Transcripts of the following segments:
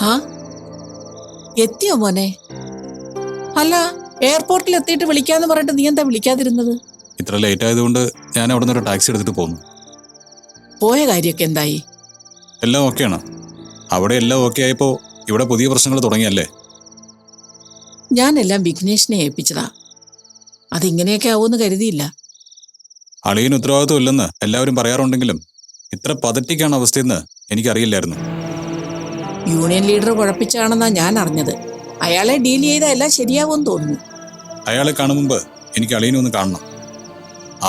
ആ എത്തിയോ മോനെ? അല്ല, എയർപോർട്ടിൽ എത്തിയിട്ട് വിളിക്കാന്ന് പറഞ്ഞിട്ട് നീ എന്താ വിളിക്കാതിരുന്നത്? ഇത്ര ലേറ്റ് ആയതുകൊണ്ട് ഞാൻ അവിടെ നിന്ന് ഒരു ടാക്സി എടുത്തിട്ട് പോന്നു. പോയ കാര്യമൊക്കെ എന്തായി? എല്ലാം ഓക്കെയാണ്. അവിടെ എല്ലാം ഓക്കെ ആയപ്പോ ഇവിടെ പുതിയ പ്രശ്നങ്ങൾ തുടങ്ങിയല്ലേ? ഞാനെല്ലാം വിഘ്നേഷിനെ ഏൽപ്പിച്ചതാ. അതിങ്ങനെയൊക്കെ ആവുമെന്ന് കരുതിയില്ല. അളിയന് ഉത്തരവാദിത്വം ഇല്ലെന്ന് എല്ലാവരും പറയാറുണ്ടെങ്കിലും ഇത്ര പതറ്റിക്കാണ് അവസ്ഥയെന്ന് എനിക്കറിയില്ലായിരുന്നു. യൂണിയൻ ലീഡർ കുഴപ്പിച്ചാണെന്നാ ഞാൻ അറിഞ്ഞത്. അയാളെ ഡീൽ ചെയ്താൽ എല്ലാം ശരിയാവുമെന്ന് തോന്നുന്നു. അയാളെ കാണും മുമ്പ് എനിക്ക് അളിയനെ ഒന്ന് കാണണം.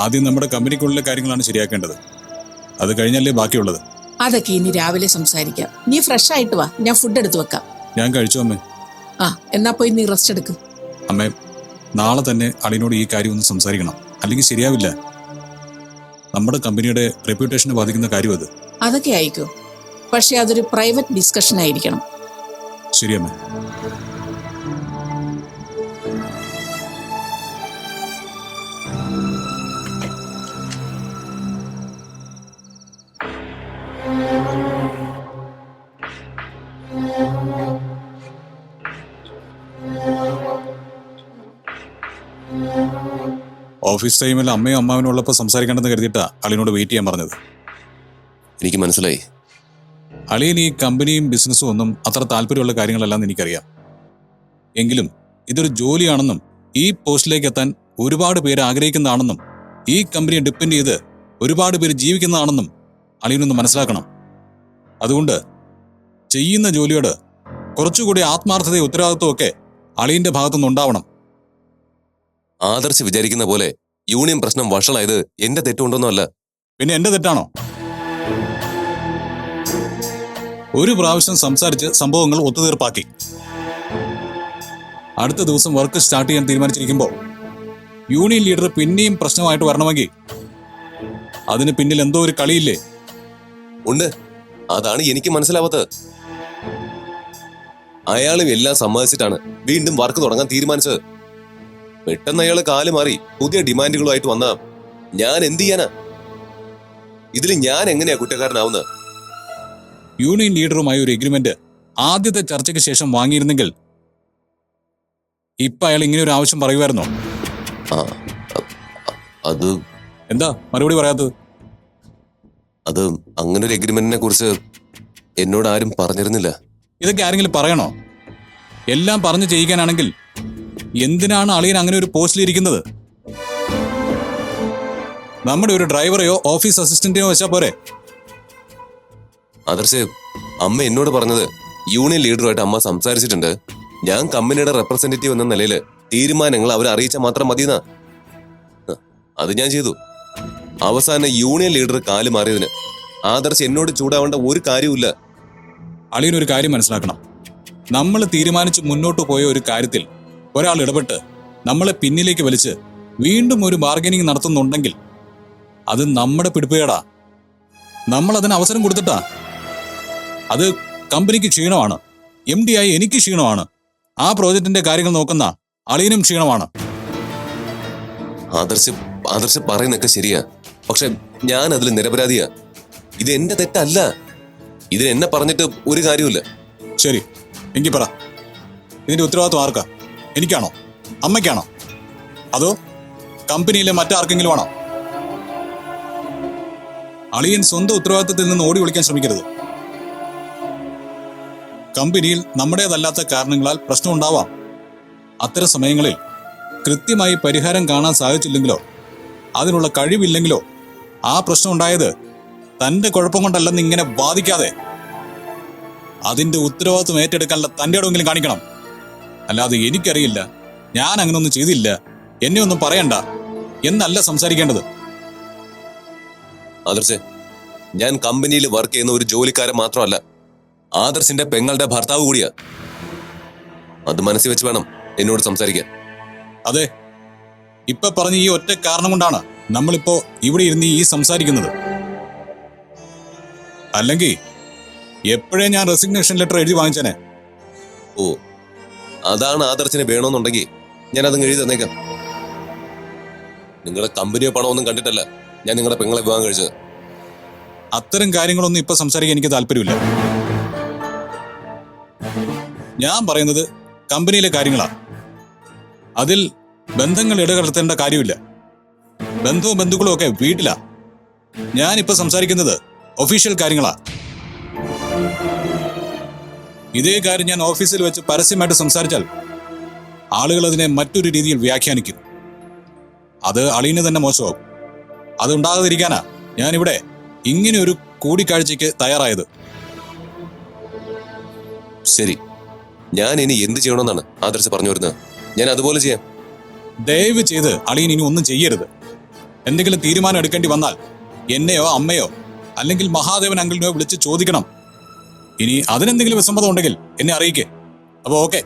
ആദ്യം നമ്മുടെ കമ്പനിക്കുള്ളിലെ കാര്യങ്ങളാണ് ശരിയാക്കേണ്ടത്. അത് കഴിഞ്ഞല്ലേ ബാക്കിയുള്ളത്. അതൊക്കെ ഇനി രാവിലെ സംസാരിക്കാം. നീ ഫ്രഷ് ആയിട്ട് വാ, ഞാൻ ഫുഡ് എടുത്തു വെക്കാം. ഞാൻ കഴിച്ചു അമ്മേ. ആ, എന്നാ പോയി നീ റെസ്റ്റ് എടുക്ക്. അമ്മേ, നാളെ തന്നെ അളിയനോട് ഈ കാര്യം ഒന്ന് സംസാരിക്കണം, അല്ലെങ്കിൽ ശരിയാവില്ല. നമ്മുടെ കമ്പനിയുടെ റെപ്യൂട്ടേഷനെ ബാധിക്കുന്ന കാര്യം അത്. അതൊക്കെ ആയിക്കോ, പക്ഷെ അതൊരു പ്രൈവറ്റ് ഡിസ്കഷൻ ആയിരിക്കണം. ശരിയമ്മേ. ഓഫീസ് ടൈമിൽ അമ്മയും അമ്മാവനും ഉള്ളപ്പോൾ സംസാരിക്കണമെന്ന് കരുതിയിട്ടാ അളിയനോട് വെയിറ്റ് ചെയ്യാൻ പറഞ്ഞത്. എനിക്ക് മനസ്സിലായി. അളിയൻ ഈ കമ്പനിയും ബിസിനസ്സും ഒന്നും അത്ര താല്പര്യമുള്ള കാര്യങ്ങളല്ലെന്ന് എനിക്കറിയാം. എങ്കിലും ഇതൊരു ജോലിയാണെന്നും ഈ പോസ്റ്റിലേക്ക് എത്താൻ ഒരുപാട് പേര് ആഗ്രഹിക്കുന്നതാണെന്നും ഈ കമ്പനിയെ ഡിപ്പെൻഡ് ചെയ്ത് ഒരുപാട് പേര് ജീവിക്കുന്നതാണെന്നും അളിയനൊന്ന് മനസ്സിലാക്കണം. അതുകൊണ്ട് ചെയ്യുന്ന ജോലിയോട് കുറച്ചുകൂടി ആത്മാർത്ഥതയും ഉത്തരവാദിത്വം ഒക്കെ അളിയന്റെ ഭാഗത്തുനിന്ന് ഉണ്ടാവണം. ആദർശ് വിചാരിക്കുന്ന പോലെ യൂണിയൻ പ്രശ്നം വഷളായത് എന്റെ തെറ്റുകൊണ്ടൊന്നും അല്ല. പിന്നെ എന്റെ തെറ്റാണോ? ഒരു പ്രാവശ്യം സംസാരിച്ച് സംഭവങ്ങൾ ഒത്തുതീർപ്പാക്കി അടുത്ത ദിവസം വർക്ക് സ്റ്റാർട്ട് ചെയ്യാൻ തീരുമാനിച്ചിരിക്കുമ്പോൾ യൂണിയൻ ലീഡർ പിന്നെയും പ്രശ്നമായിട്ട് വരണമെങ്കിൽ അതിന് പിന്നിൽ എന്തോ ഒരു കളിയില്ലേ? ഉണ്ട്. അതാണ് എനിക്ക് മനസ്സിലാവാത്തത്. അയാളും എല്ലാം സമ്മതിച്ചിട്ടാണ് വീണ്ടും വർക്ക് തുടങ്ങാൻ തീരുമാനിച്ചത്. പെട്ടെന്ന് അയാള് കാല് മാറി പുതിയ ഡിമാൻഡുകളുമായിട്ട് വന്ന ഞാൻ എന്ത് ചെയ്യാനാ? ഇതിൽ ഞാൻ എങ്ങനെയാ കുറ്റക്കാരനാവുന്നത്? യൂണിയൻ ലീഡറുമായി ഒരു എഗ്രിമെന്റ് ആദ്യത്തെ ചർച്ചയ്ക്ക് ശേഷം വാങ്ങിയിരുന്നെങ്കിൽ ഇപ്പൊ അയാൾ ഇങ്ങനെ ഒരു ആവശ്യം പറയുമായിരുന്നോ? അത് എന്താ മറുപടി പറയാത്തത്? അത് അങ്ങനെ ഒരു എഗ്രിമെന്റിനെ കുറിച്ച് എന്നോട് ആരും പറഞ്ഞിരുന്നില്ല. ഇതൊക്കെ ആരെങ്കിലും പറയണോ? എല്ലാം പറഞ്ഞു ചെയ്യിക്കാനാണെങ്കിൽ എന്തിനാണ് അളിയൻ അങ്ങനെ ഒരു പോസ്റ്റിലിരിക്കുന്നത്? നമ്മുടെ ഒരു ഡ്രൈവറെയോ ഓഫീസ് അസിസ്റ്റന്റിനെയോ വെച്ചാൽ പോരെ? ആദർശ്, അമ്മ എന്നോട് പറഞ്ഞത് യൂണിയൻ ലീഡറുമായിട്ട് അമ്മ സംസാരിച്ചിട്ടുണ്ട്. ഞാൻ കമ്പനിയുടെ റെപ്രസെന്റേറ്റീവ് എന്ന നിലയിൽ തീരുമാനങ്ങൾ അവരെ അറിയിച്ചാൽ മാത്രം മതിയെന്നാ. അത് ഞാൻ ചെയ്തു. അവസാനം യൂണിയൻ ലീഡർ കാല് മാറിയതിന് ആദർശ് എന്നോട് ചൂടാവേണ്ട ഒരു കാര്യവുമില്ല. അളിയനൊരു കാര്യം മനസ്സിലാക്കണം. നമ്മൾ തീരുമാനിച്ച് മുന്നോട്ട് പോയ ഒരു കാര്യത്തിൽ ഒരാൾ ഇടപെട്ട് നമ്മളെ പിന്നിലേക്ക് വലിച്ച് വീണ്ടും ഒരു ബാർഗനിങ് നടത്തുന്നുണ്ടെങ്കിൽ അത് നമ്മുടെ പിടിപ്പുകേടാ. നമ്മൾ അതിന് അവസരം കൊടുത്തിട്ടാ. അത് കമ്പനിക്ക് ക്ഷീണമാണ്, MD ആയി എനിക്ക് ക്ഷീണമാണ്, ആ പ്രോജക്റ്റിന്റെ കാര്യങ്ങൾ നോക്കുന്ന അളിയനും ക്ഷീണമാണ്. ആദർശ് പറയുന്നൊക്കെ ശരിയാ, പക്ഷെ ഞാൻ അതിൽ നിരപരാധിയാ. ഇത് എന്റെ തെറ്റല്ല. ഇതിന് എന്നെ പറഞ്ഞിട്ട് ഒരു കാര്യമില്ല. ശരി, എങ്കിൽ പറ, ഇതിന്റെ ഉത്തരവാദിത്വം ആർക്കാ? എനിക്കാണോ? അമ്മയ്ക്കാണോ? അതോ കമ്പനിയിലെ മറ്റാർക്കെങ്കിലും ആണോ? അളിയൻ സ്വന്തം ഉത്തരവാദിത്തത്തിൽ നിന്ന് ഓടി ഒളിക്കാൻ ശ്രമിക്കരുത്. കമ്പനിയിൽ നമ്മുടേതല്ലാത്ത കാരണങ്ങളാൽ പ്രശ്നം ഉണ്ടാവാം. അത്തരം സമയങ്ങളിൽ കൃത്യമായി പരിഹാരം കാണാൻ സാധിച്ചില്ലെങ്കിലോ അതിനുള്ള കഴിവില്ലെങ്കിലോ ആ പ്രശ്നം ഉണ്ടായത് തന്റെ കുഴപ്പം കൊണ്ടല്ലെന്ന് ഇങ്ങനെ വാദിക്കാതെ അതിന്റെ ഉത്തരവാദിത്വം ഏറ്റെടുക്കാനുള്ള തന്റെ ഇടമെങ്കിലും കാണിക്കണം. അല്ലാതെ എനിക്കറിയില്ല, ഞാൻ അങ്ങനൊന്നും ചെയ്തില്ല, എന്നെ ഒന്നും പറയണ്ട എന്നല്ല സംസാരിക്കേണ്ടത്. ആദർശ്, ഞാൻ കമ്പനിയിൽ വർക്ക് ചെയ്യുന്ന ഒരു ജോലിക്കാരൻ മാത്രമല്ല, ആദർശിന്റെ പെങ്ങളുടെ ഭർത്താവ് കൂടിയാ. അത് മനസ്സിൽ വെച്ച് വേണം എന്നോട് സംസാരിക്കാൻ. അതെ, ഇപ്പൊ പറഞ്ഞ ഈ ഒറ്റ കാരണം കൊണ്ടാണ് നമ്മളിപ്പോ ഇവിടെ ഇരുന്ന് ഈ സംസാരിക്കുന്നത്. അല്ലെങ്കിൽ എപ്പോഴേ ഞാൻ റെസിഗ്നേഷൻ ലെറ്റർ എഴുതി വാങ്ങിച്ചേനെ. ഓ, അതാണ് ആദർശിനെ വേണമെന്നുണ്ടെങ്കിൽ ഞാൻ അതും എഴുതി തന്നേക്കാം. നിങ്ങളുടെ കമ്പനിയോ പണമൊന്നും കണ്ടിട്ടല്ല ഞാൻ നിങ്ങളുടെ പെങ്ങളെ വിവാഹം കഴിച്ചത്. അത്തരം കാര്യങ്ങളൊന്നും ഇപ്പൊ സംസാരിക്കാൻ എനിക്ക് താല്പര്യമില്ല. ഞാൻ പറയുന്നത് കമ്പനിയിലെ കാര്യങ്ങളാണ്. അതിൽ ബന്ധങ്ങൾ ഇടകലർത്തേണ്ട കാര്യമില്ല. ബന്ധവും ബന്ധുക്കളും ഒക്കെ വീട്ടിലാ. ഞാനിപ്പോ സംസാരിക്കുന്നത് ഒഫീഷ്യൽ കാര്യങ്ങളാ. ഇതേ കാര്യം ഞാൻ ഓഫീസിൽ വെച്ച് പരസ്യമായിട്ട് സംസാരിച്ചാൽ ആളുകൾ അതിനെ മറ്റൊരു രീതിയിൽ വ്യാഖ്യാനിക്കും. അത് അളിയന് തന്നെ മോശമാകും. അതുണ്ടാകാതിരിക്കാനാ ഞാനിവിടെ ഇങ്ങനെ ഒരു കൂടിക്കാഴ്ചയ്ക്ക് തയ്യാറായത്. ശരി, ഞാൻ ഇനി എന്ത് ചെയ്യണമെന്നാണ് ആദർശ് പറഞ്ഞു വരുന്നത്? ഞാൻ അതുപോലെ ചെയ്യാം. ദയവ് ചെയ്ത് അളിയൻ ഇനി ഒന്നും ചെയ്യരുത്. എന്തെങ്കിലും തീരുമാനം എടുക്കേണ്ടി വന്നാൽ എന്നെയോ അമ്മയോ അല്ലെങ്കിൽ മഹാദേവൻ അങ്കിളിനെയോ വിളിച്ച് ചോദിക്കണം. ഇനി അതിനെന്തെങ്കിലും വിസമ്മതം ഉണ്ടെങ്കിൽ എന്നെ അറിയിക്കേ. അപ്പോൾ ഓക്കെ.